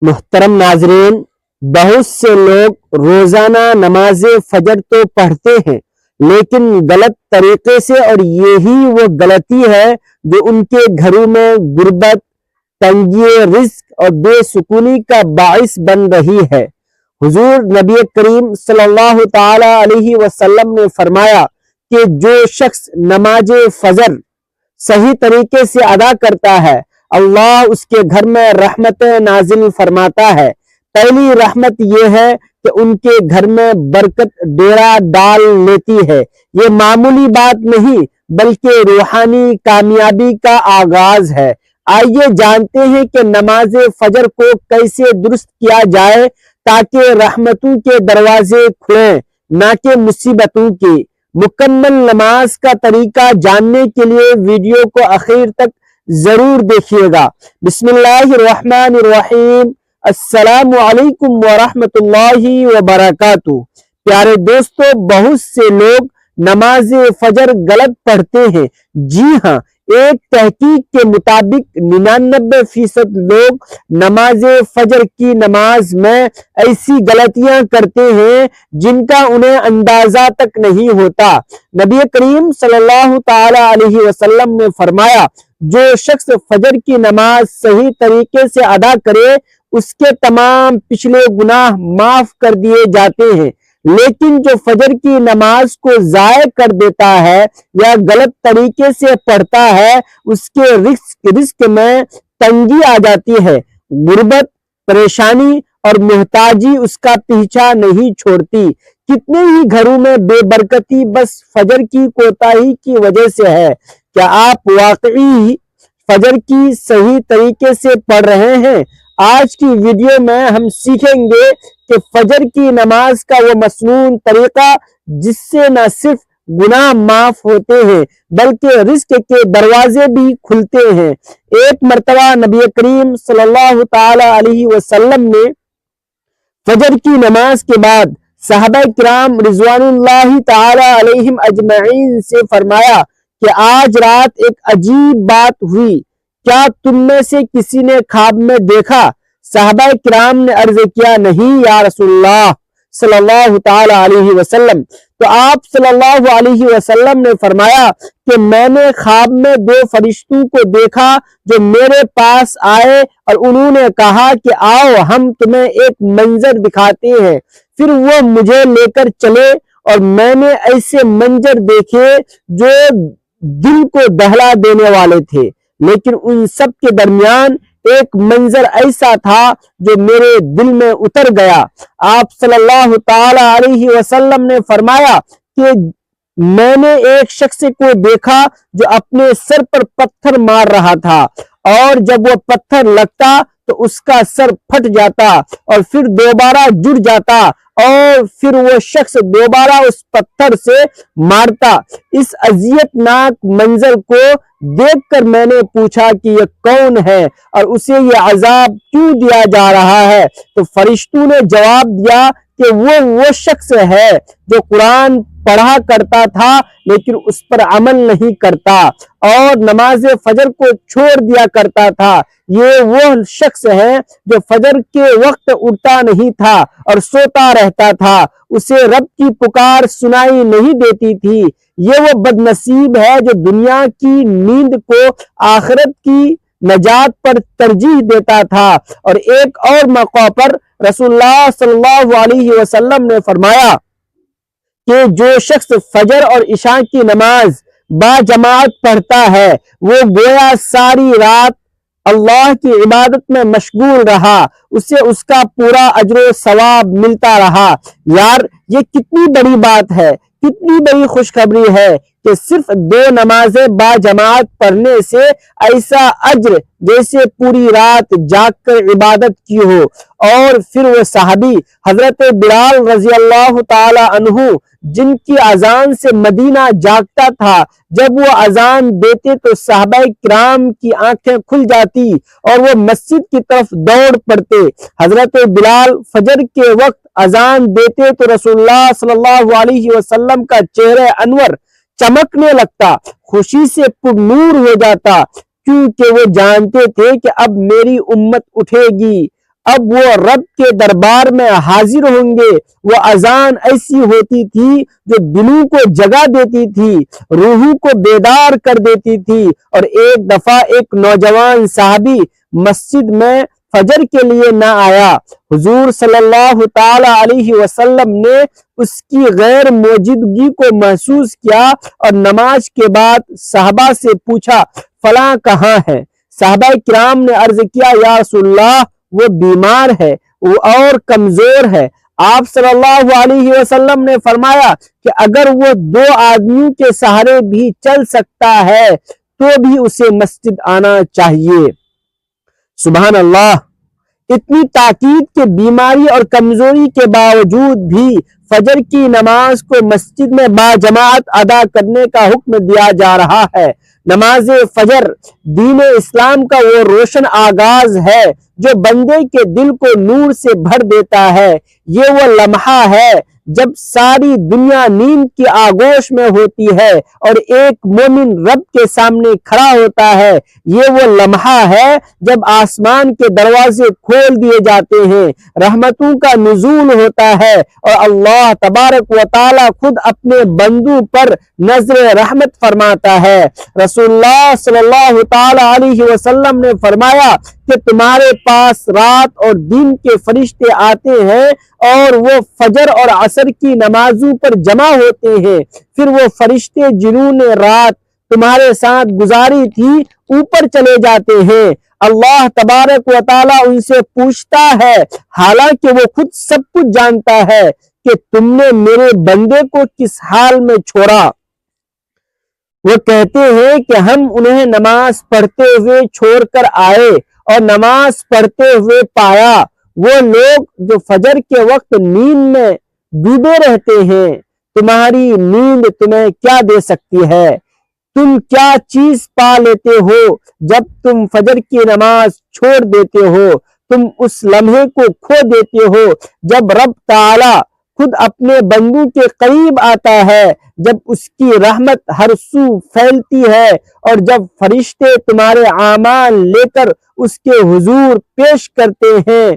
محترم ناظرین، بہت سے لوگ روزانہ نماز فجر تو پڑھتے ہیں لیکن غلط طریقے سے، اور یہی وہ غلطی ہے جو ان کے گھروں میں غربت، تنگی رزق اور بے سکونی کا باعث بن رہی ہے۔ حضور نبی کریم صلی اللہ تعالی علیہ وسلم نے فرمایا کہ جو شخص نماز فجر صحیح طریقے سے ادا کرتا ہے، اللہ اس کے گھر میں رحمت نازل فرماتا ہے۔ پہلی رحمت یہ ہے کہ ان کے گھر میں برکت ڈیرا ڈال لیتی ہے۔ یہ معمولی بات نہیں بلکہ روحانی کامیابی کا آغاز ہے۔ آئیے جانتے ہیں کہ نماز فجر کو کیسے درست کیا جائے تاکہ رحمتوں کے دروازے کھلیں، نہ کہ مصیبتوں کے۔ مکمل نماز کا طریقہ جاننے کے لیے ویڈیو کو آخر تک ضرور دیکھیے گا۔ بسم اللہ الرحمن الرحیم۔ السلام علیکم ورحمۃ اللہ وبرکاتہ۔ پیارے دوستو، بہت سے لوگ نماز فجر غلط پڑھتے ہیں۔ جی ہاں، ایک تحقیق کے مطابق 99% لوگ نماز فجر کی نماز میں ایسی غلطیاں کرتے ہیں جن کا انہیں اندازہ تک نہیں ہوتا۔ نبی کریم صلی اللہ تعالی علیہ وسلم نے فرمایا، جو شخص فجر کی نماز صحیح طریقے سے ادا کرے اس کے تمام پچھلے گناہ معاف کر دیے جاتے ہیں، لیکن جو فجر کی نماز کو ضائع کر دیتا ہے یا غلط طریقے سے پڑھتا ہے، اس کے رزق میں تنگی آ جاتی ہے۔ غربت، پریشانی اور محتاجی اس کا پیچھا نہیں چھوڑتی۔ کتنے ہی گھروں میں بے برکتی بس فجر کی کوتاہی کی وجہ سے ہے۔ کیا آپ واقعی فجر کی صحیح طریقے سے پڑھ رہے ہیں؟ آج کی ویڈیو میں ہم سیکھیں گے کہ فجر کی نماز کا وہ مسنون طریقہ جس سے نہ صرف گناہ معاف ہوتے ہیں بلکہ رزق کے دروازے بھی کھلتے ہیں۔ ایک مرتبہ نبی کریم صلی اللہ تعالی علیہ وسلم نے فجر کی نماز کے بعد صحابہ کرام رضوان اللہ تعالی علیہم اجمعین سے فرمایا کہ آج رات ایک عجیب بات ہوئی، کیا تم میں سے کسی نے خواب میں دیکھا؟ صحابہ کرام نے عرض کیا، نہیں یا رسول اللہ صلی اللہ تعالی علیہ وسلم۔ تو آپ صلی اللہ علیہ وسلم نے فرمایا کہ میں نے خواب میں 2 فرشتوں کو دیکھا جو میرے پاس آئے اور انہوں نے کہا کہ آؤ ہم تمہیں ایک منظر دکھاتے ہیں۔ پھر وہ مجھے لے کر چلے اور میں نے ایسے منظر دیکھے جو دل کو دہلا دینے والے تھے، لیکن ان سب کے درمیان ایک منظر ایسا تھا جو میرے دل میں اتر گیا۔ آپ صلی اللہ تعالی علیہ وسلم نے فرمایا کہ میں نے ایک شخص کو دیکھا جو اپنے سر پر پتھر مار رہا تھا، اور جب وہ پتھر لگتا تو اس کا سر پھٹ جاتا اور پھر دوبارہ جڑ جاتا اور پھر وہ شخص دوبارہ اس پتھر سے مارتا۔ اس اذیت ناک منظر کو دیکھ کر میں نے پوچھا کہ یہ کون ہے اور اسے یہ عذاب کیوں دیا جا رہا ہے؟ تو فرشتوں نے جواب دیا کہ وہ شخص ہے جو قرآن پڑھا کرتا تھا لیکن اس پر عمل نہیں کرتا اور نماز فجر کو چھوڑ دیا کرتا تھا۔ یہ وہ شخص ہے جو فجر کے وقت اٹھتا نہیں تھا اور سوتا رہتا تھا، اسے رب کی پکار سنائی نہیں دیتی تھی۔ یہ وہ بد نصیب ہے جو دنیا کی نیند کو آخرت کی نجات پر ترجیح دیتا تھا۔ اور ایک اور موقع پر رسول اللہ صلی اللہ علیہ وسلم نے فرمایا کہ جو شخص فجر اور عشاء کی نماز با جماعت پڑھتا ہے وہ گویا ساری رات اللہ کی عبادت میں مشغول رہا، اسے اس کا پورا اجر و ثواب ملتا رہا۔ یار، یہ کتنی بڑی بات ہے، کتنی بڑی خوشخبری ہے کہ صرف 2 نمازیں با جماعت پڑھنے سے ایسا اجر جیسے پوری رات جاگ کر عبادت کی ہو۔ اور پھر وہ صحابی حضرت بلال رضی اللہ تعالی عنہ جن کی اذان سے مدینہ جاگتا تھا، جب وہ اذان دیتے تو صحابہ کرام کی آنکھیں کھل جاتی اور وہ مسجد کی طرف دوڑ پڑتے۔ حضرت بلال فجر کے وقت اذان دیتے تو رسول اللہ صلی اللہ علیہ وسلم کا چہرہ انور چمکنے لگتا، خوشی سے پر نور ہو جاتا، کیونکہ وہ جانتے تھے کہ اب میری امت اٹھے گی اب وہ رب کے دربار میں حاضر ہوں گے۔ وہ اذان ایسی ہوتی تھی جو دلوں کو جگا دیتی تھی، روحوں کو بیدار کر دیتی تھی۔ اور ایک دفعہ ایک نوجوان صحابی مسجد میں فجر کے لیے نہ آیا۔ حضور صلی اللہ تعالی علیہ وسلم نے اس کی غیر موجودگی کو محسوس کیا اور نماز کے بعد صحابہ سے پوچھا، فلاں کہاں ہے؟ صحابہ کرام نے عرض کیا، یا رسول اللہ وہ بیمار ہے اور کمزور ہے۔ آپ صلی اللہ علیہ وسلم نے فرمایا کہ اگر وہ 2 آدمیوں کے سہارے بھی چل سکتا ہے تو بھی اسے مسجد آنا چاہیے۔ سبحان اللہ! اتنی تاکید کہ بیماری اور کمزوری کے باوجود بھی فجر کی نماز کو مسجد میں باجماعت ادا کرنے کا حکم دیا جا رہا ہے۔ نماز فجر دین اسلام کا وہ روشن آغاز ہے جو بندے کے دل کو نور سے بھر دیتا ہے۔ یہ وہ لمحہ ہے جب ساری دنیا نیند کی آغوش میں ہوتی ہے اور ایک مومن رب کے سامنے کھڑا ہوتا ہے۔ یہ وہ لمحہ ہے جب آسمان کے دروازے کھول دیے جاتے ہیں، رحمتوں کا نزول ہوتا ہے اور اللہ تبارک و تعالی خود اپنے بندوں پر نظر رحمت فرماتا ہے۔ رسول اللہ صلی اللہ تعالی علیہ وسلم نے فرمایا کہ تمہارے پاس رات اور دن کے فرشتے آتے ہیں اور وہ فجر اور عصر کی نمازوں پر جمع ہوتے ہیں۔ پھر وہ فرشتے جنہوں نے رات تمہارے ساتھ گزاری تھی اوپر چلے جاتے ہیں۔ اللہ تبارک و تعالیٰ ان سے پوچھتا ہے، حالانکہ وہ خود سب کچھ جانتا ہے، کہ تم نے میرے بندے کو کس حال میں چھوڑا؟ وہ کہتے ہیں کہ ہم انہیں نماز پڑھتے ہوئے چھوڑ کر آئے اور نماز پڑھتے ہوئے پایا۔ وہ لوگ جو فجر کے وقت نیند میں ڈوبے رہتے ہیں، تمہاری نیند تمہیں کیا دے سکتی ہے؟ تم کیا چیز پا لیتے ہو جب تم فجر کی نماز چھوڑ دیتے ہو؟ تم اس لمحے کو کھو دیتے ہو جب رب تعالی خود اپنے بندوں کے قریب آتا ہے، جب اس کی رحمت ہر سو پھیلتی ہے اور جب فرشتے تمہارے اعمال لے کر اس کے حضور پیش کرتے ہیں۔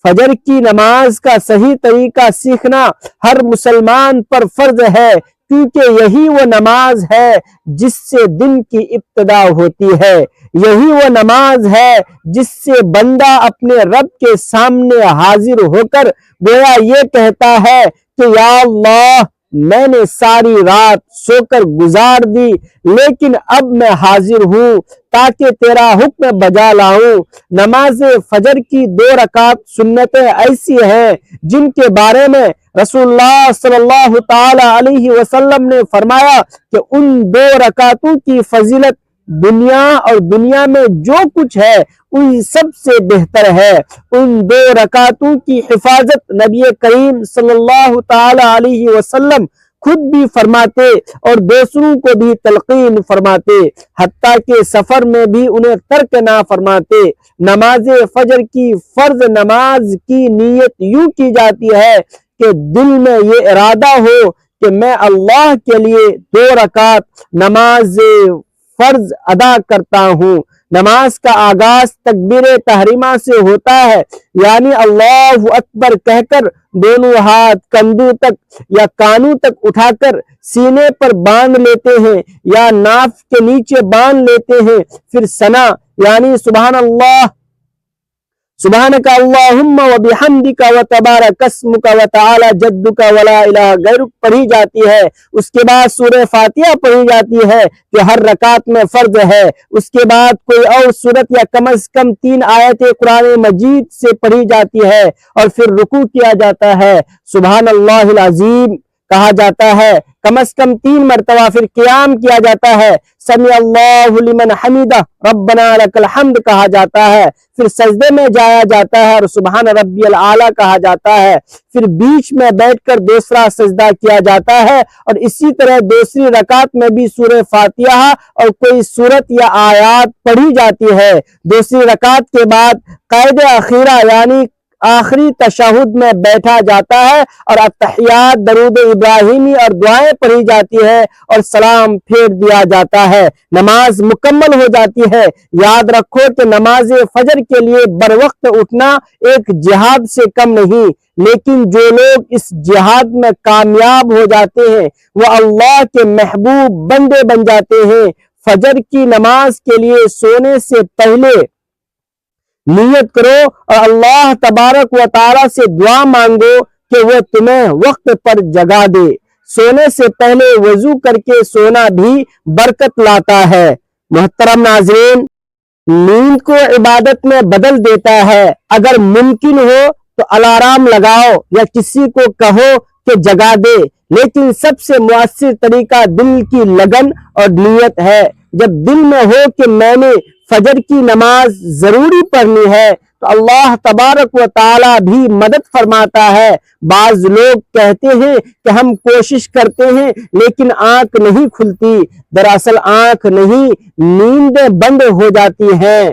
فجر کی نماز کا صحیح طریقہ سیکھنا ہر مسلمان پر فرض ہے، کیونکہ یہی وہ نماز ہے جس سے دن کی ابتدا ہوتی ہے۔ یہی وہ نماز ہے جس سے بندہ اپنے رب کے سامنے حاضر ہو کر گویا یہ کہتا ہے کہ یا اللہ، میں نے ساری رات سو کر گزار دی، لیکن اب میں حاضر ہوں تاکہ تیرا حکم بجا لاؤں۔ نماز فجر کی 2 رکعت سنتیں ایسی ہیں جن کے بارے میں رسول اللہ صلی اللہ تعالی علیہ وسلم نے فرمایا کہ ان 2 رکعتوں کی فضیلت دنیا اور دنیا میں جو کچھ ہے ان سب سے بہتر ہے۔ ان 2 رکعتوں کی حفاظت نبی کریم صلی اللہ تعالی علیہ وسلم خود بھی فرماتے اور دوسروں کو بھی تلقین فرماتے، حتیٰ کہ سفر میں بھی انہیں ترک نہ فرماتے۔ نماز فجر کی فرض نماز کی نیت یوں کی جاتی ہے کہ دل میں یہ ارادہ ہو کہ میں اللہ کے لیے 2 رکعت نماز فرض ادا کرتا ہوں۔ نماز کا آغاز تکبیر تحریمہ سے ہوتا ہے، یعنی اللہ اکبر کہہ کر دونوں ہاتھ کندھوں تک یا کانوں تک اٹھا کر سینے پر باندھ لیتے ہیں یا ناف کے نیچے باندھ لیتے ہیں۔ پھر ثنا یعنی سبحان اللہ، سبحانک اللہم و بحمدک و تبارک اسمک و تعالی جدک و لا الہ غیرک پڑھی جاتی ہے۔ اس کے بعد سورہ فاتحہ پڑھی جاتی ہے جو ہر رکعت میں فرض ہے۔ اس کے بعد کوئی اور سورت یا کم از کم 3 آیتیں قرآن مجید سے پڑھی جاتی ہے اور پھر رکوع کیا جاتا ہے۔ سبحان اللہ العظیم کہا جاتا ہے کم از کم 3 مرتبہ، پھر قیام کیا جاتا ہے، سمع اللہ لمن حمدہ ربنا لک الحمد کہا جاتا ہے، پھر سجدے میں جایا جاتا ہے اور سبحان ربی الاعلیٰ کہا جاتا ہے، پھر بیچ میں بیٹھ کر دوسرا سجدہ کیا جاتا ہے، اور اسی طرح دوسری رکعت میں بھی سورہ فاتحہ اور کوئی سورت یا آیات پڑھی جاتی ہے۔ دوسری رکعت کے بعد قید اخیرہ یعنی آخری تشہد میں بیٹھا جاتا ہے اور التحیات درود ابراہیمی اور دعائیں پڑھی جاتی ہے اور سلام پھیر دیا جاتا ہے، نماز مکمل ہو جاتی ہے۔ یاد رکھو کہ نماز فجر کے لیے بروقت اٹھنا ایک جہاد سے کم نہیں، لیکن جو لوگ اس جہاد میں کامیاب ہو جاتے ہیں وہ اللہ کے محبوب بندے بن جاتے ہیں۔ فجر کی نماز کے لیے سونے سے پہلے نیت کرو اور اللہ تبارک و تعالی سے دعا مانگو کہ وہ تمہیں وقت پر جگا دے۔ سونے سے پہلے وضو کر کے سونا بھی برکت لاتا ہے۔ محترم ناظرین، نیند کو عبادت میں بدل دیتا ہے۔ اگر ممکن ہو تو الارم لگاؤ یا کسی کو کہو کہ جگا دے، لیکن سب سے مؤثر طریقہ دل کی لگن اور نیت ہے۔ جب دل میں ہو کہ میں نے فجر کی نماز ضروری پڑھنی ہے تو اللہ تبارک و تعالی بھی مدد فرماتا ہے۔ بعض لوگ کہتے ہیں کہ ہم کوشش کرتے ہیں لیکن آنکھ نہیں کھلتی۔ دراصل آنکھ نہیں، نیندیں بند ہو جاتی ہیں،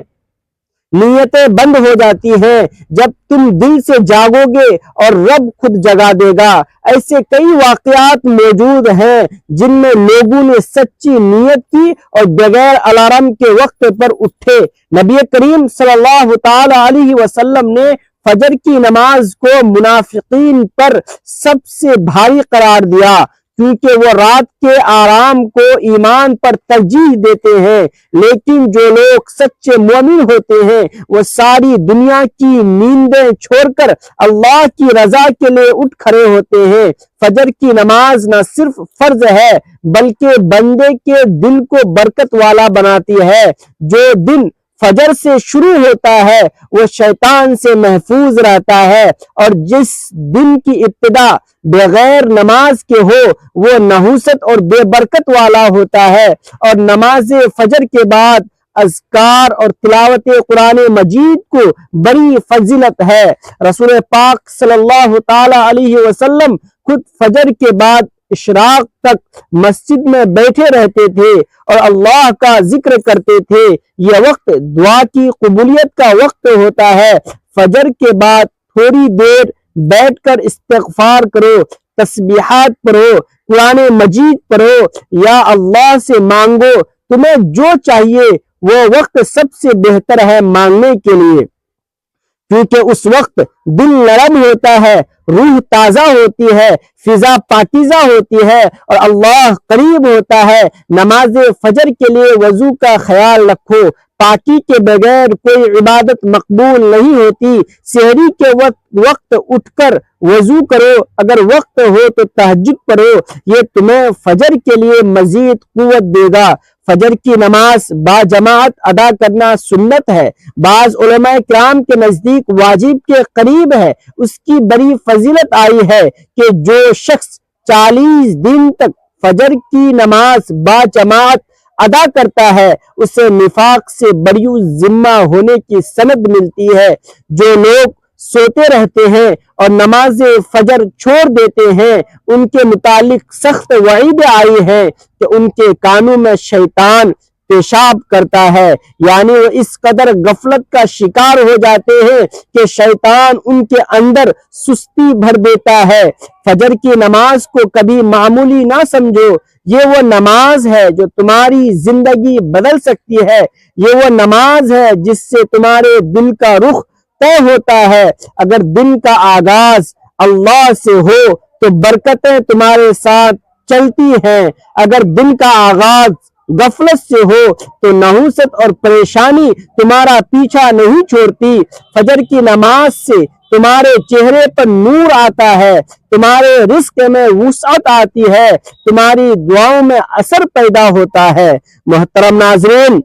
نیتیں بند ہو جاتی ہیں۔ جب تم دل سے جاگو گے اور رب خود جگا دے گا۔ ایسے کئی واقعات موجود ہیں جن میں لوگوں نے سچی نیت کی اور بغیر الارم کے وقت پر اٹھے۔ نبی کریم صلی اللہ تعالی علیہ وسلم نے فجر کی نماز کو منافقین پر سب سے بھاری قرار دیا، کیونکہ وہ رات کے آرام کو ایمان پر ترجیح دیتے ہیں، لیکن جو لوگ سچے مومن ہوتے ہیں وہ ساری دنیا کی نیندیں چھوڑ کر اللہ کی رضا کے لیے اٹھ کھڑے ہوتے ہیں۔ فجر کی نماز نہ صرف فرض ہے بلکہ بندے کے دل کو برکت والا بناتی ہے۔ جو دن فجر سے شروع ہوتا ہے وہ شیطان سے محفوظ رہتا ہے، اور جس دن کی ابتدا بغیر نماز کے ہو وہ نحوست اور بے برکت والا ہوتا ہے۔ اور نماز فجر کے بعد اذکار اور تلاوت قرآن مجید کو بڑی فضیلت ہے۔ رسول پاک صلی اللہ تعالی علیہ وسلم خود فجر کے بعد اشراق تک مسجد میں بیٹھے رہتے تھے اور اللہ کا ذکر کرتے تھے۔ یہ وقت دعا کی قبولیت کا وقت ہوتا ہے۔ فجر کے بعد تھوڑی دیر بیٹھ کر استغفار کرو، تسبیحات پڑھو، قرآن مجید پڑھو یا اللہ سے مانگو۔ تمہیں جو چاہیے وہ وقت سب سے بہتر ہے مانگنے کے لیے، کیونکہ اس وقت دل نرم ہوتا ہے، روح تازہ ہوتی ہے، فضا پاکیزہ ہوتی ہے اور اللہ قریب ہوتا ہے۔ نماز فجر کے لیے وضو کا خیال رکھو، پاکی کے بغیر کوئی عبادت مقبول نہیں ہوتی۔ سحری کے وقت اٹھ کر وضو کرو، اگر وقت ہو تو تہجد پڑھو، یہ تمہیں فجر کے لیے مزید قوت دے گا۔ فجر کی نماز با جماعت ادا کرنا سنت ہے، بعض علماء کرام کے نزدیک واجب کے قریب ہے۔ اس کی بڑی فضیلت آئی ہے کہ جو شخص 40 دن تک فجر کی نماز با جماعت ادا کرتا ہے اسے نفاق سے بری ذمہ ہونے کی سند ملتی ہے۔ جو لوگ سوتے رہتے ہیں اور نماز فجر چھوڑ دیتے ہیں ان کے متعلق سخت وعید آئی ہے کہ ان کے کانوں میں شیطان پیشاب کرتا ہے، یعنی وہ اس قدر غفلت کا شکار ہو جاتے ہیں کہ شیطان ان کے اندر سستی بھر دیتا ہے۔ فجر کی نماز کو کبھی معمولی نہ سمجھو، یہ وہ نماز ہے جو تمہاری زندگی بدل سکتی ہے۔ یہ وہ نماز ہے جس سے تمہارے دل کا رخ طے ہوتا ہے۔ اگر دن کا آغاز اللہ سے ہو تو برکتیں تمہارے ساتھ چلتی ہیں، اگر دن کا آغاز غفلت سے ہو تو نحوست اور پریشانی تمہارا پیچھا نہیں چھوڑتی۔ فجر کی نماز سے تمہارے چہرے پر نور آتا ہے، تمہارے رزق میں وسعت آتی ہے، تمہاری دعاؤں میں اثر پیدا ہوتا ہے۔ محترم ناظرین،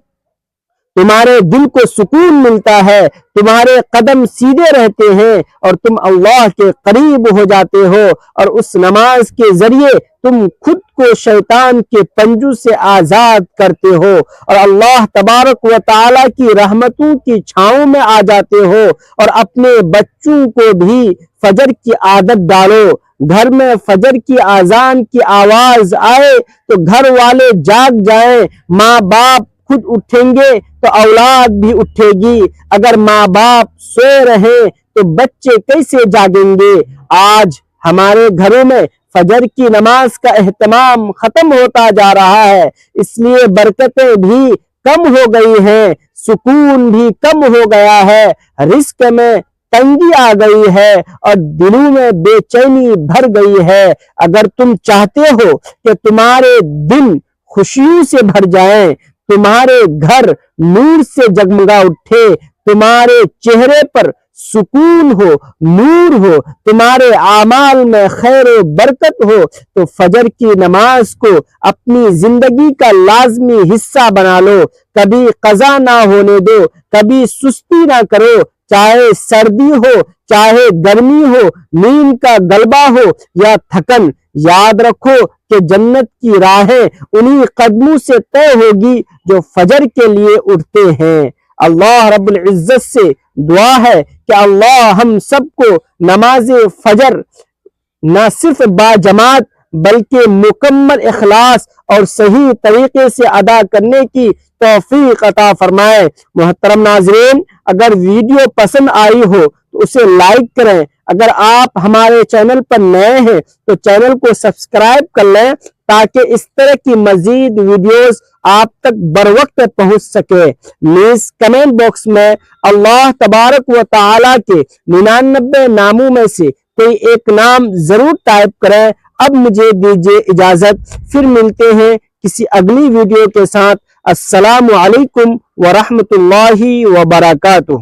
تمہارے دل کو سکون ملتا ہے، تمہارے قدم سیدھے رہتے ہیں اور تم اللہ کے قریب ہو جاتے ہو، اور اس نماز کے ذریعے تم خود کو شیطان کے پنجوں سے آزاد کرتے ہو اور اللہ تبارک و تعالی کی رحمتوں کی چھاؤں میں آ جاتے ہو۔ اور اپنے بچوں کو بھی فجر کی عادت ڈالو۔ گھر میں فجر کی اذان کی آواز آئے تو گھر والے جاگ جائیں، ماں باپ خود اٹھیں گے تو اولاد بھی اٹھے گی۔ اگر ماں باپ سوئے رہیں تو بچے کیسے جاگیں گے؟ آج ہمارے گھروں میں فجر کی نماز کا اہتمام ختم ہوتا جا رہا ہے، اس لیے برکتیں بھی کم ہو گئی ہیں، سکون بھی کم ہو گیا ہے، رزق میں تنگی آ گئی ہے اور دلوں میں بے چینی بھر گئی ہے۔ اگر تم چاہتے ہو کہ تمہارے دن خوشیوں سے بھر جائیں، تمہارے گھر نور سے جگمگا اٹھے، تمہارے چہرے پر سکون ہو، نور ہو، تمہارے اعمال میں خیر و برکت ہو، تو فجر کی نماز کو اپنی زندگی کا لازمی حصہ بنا لو۔ کبھی قضا نہ ہونے دو، کبھی سستی نہ کرو، چاہے سردی ہو، چاہے گرمی ہو، نیند کا غلبہ ہو یا تھکن۔ یاد رکھو کہ جنت کی راہیں انہی قدموں سے طے ہوگی جو فجر کے لیے اٹھتے ہیں۔ اللہ رب العزت سے دعا ہے کہ اللہ ہم سب کو نماز فجر نہ صرف باجماعت بلکہ مکمل اخلاص اور صحیح طریقے سے ادا کرنے کی توفیق عطا فرمائے۔ محترم ناظرین، اگر ویڈیو پسند آئی ہو تو اسے لائک کریں، اگر آپ ہمارے چینل پر نئے ہیں تو چینل کو سبسکرائب کر لیں تاکہ اس طرح کی مزید ویڈیوز آپ تک بر وقت پہنچ سکے۔ نیز کمنٹ باکس میں اللہ تبارک و تعالیٰ کے 99 ناموں میں سے کوئی ایک نام ضرور ٹائپ کریں۔ اب مجھے دیجیے اجازت، پھر ملتے ہیں کسی اگلی ویڈیو کے ساتھ۔ السلام علیکم ورحمۃ اللہ وبرکاتہ۔